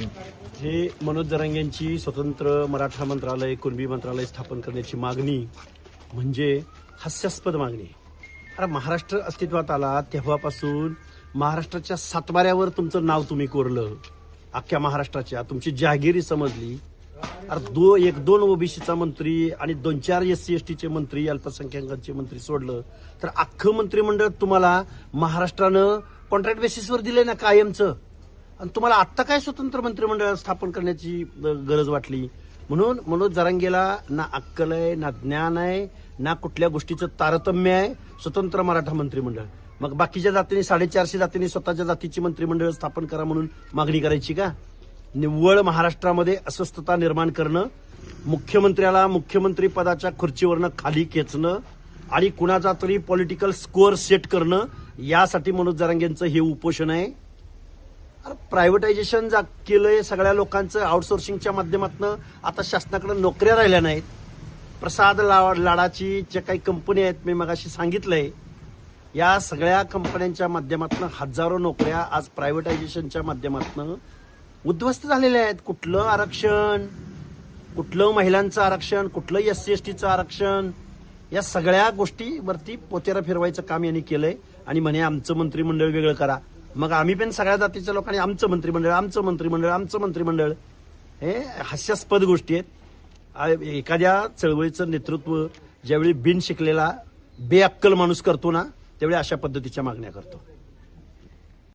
होती. हे मनोज जरांगे यांची स्वतंत्र मराठा मंत्रालय, कुणबी मंत्रालय स्थापन करण्याची मागणी म्हणजे हास्यास्पद मागणी. अरे महाराष्ट्र अस्तित्वात आला तेव्हापासून महाराष्ट्राच्या सातबाऱ्यावर तुमचं नाव तुम्ही कोरलं, अख्ख्या महाराष्ट्राच्या तुमची जहागिरी समजली. अरे एक दोन ओबीसीचा मंत्री आणि 2-4 SC STचे मंत्री, अल्पसंख्याकांचे मंत्री सोडलं तर अख्खं मंत्रिमंडळ तुम्हाला महाराष्ट्रानं कॉन्ट्रॅक्ट बेसिसवर दिलंय ना कायमचं. आणि तुम्हाला आत्ता काय स्वतंत्र मंत्रिमंडळ स्थापन करण्याची गरज वाटली? म्हणून मनोज जरांगेला ना अक्कल आहे, ना ज्ञान आहे, ना कुठल्या गोष्टीचं तारतम्य आहे. स्वतंत्र मराठा मंत्रिमंडळ, मग बाकीच्या जातींनी 450 जातींनी स्वतःच्या जातीची मंत्रिमंडळ स्थापन करा म्हणून मागणी करायची का? निव्वळ महाराष्ट्रामध्ये अस्वस्थता निर्माण करणं, मुख्यमंत्र्याला मुख्यमंत्री पदाच्या खुर्चीवरनं खाली खेचणं आणि कुणाचा तरी पॉलिटिकल स्कोअर सेट करणं, यासाठी मनोज जरांगेंचं हे उपोषण आहे. अरे प्रायव्हेटायझेशन केलंय सगळ्या लोकांचं आउटसोर्सिंगच्या माध्यमातून. आता शासनाकडे नोकऱ्या राहिल्या नाहीत. प्रसाद लाडाची ज्या काही कंपनी आहेत, मी मगाशी सांगितलंय, या सगळ्या कंपन्यांच्या माध्यमातून हजारो नोकऱ्या आज प्रायव्हेटायझेशनच्या माध्यमातून उद्ध्वस्त झालेल्या आहेत. कुठलं आरक्षण, कुठलं महिलांचं आरक्षण, कुठलं SC STचं आरक्षण, या सगळ्या गोष्टीवरती पोतेरा फिरवायचं काम यांनी केलंय. आणि म्हणे आमचं मंत्रिमंडळ वेगळं करा. मग आम्ही पण सगळ्या जातीच्या लोकांनी आमचं मंत्रिमंडळ, आमचं मंत्रिमंडळ, आमचं मंत्रिमंडळ, हे हास्यास्पद गोष्टी आहेत. एखाद्या चळवळीचं नेतृत्व ज्यावेळी बिन शिकलेला बेअक्कल माणूस करतो ना, त्यावेळी अशा पद्धतीच्या मागण्या करतो.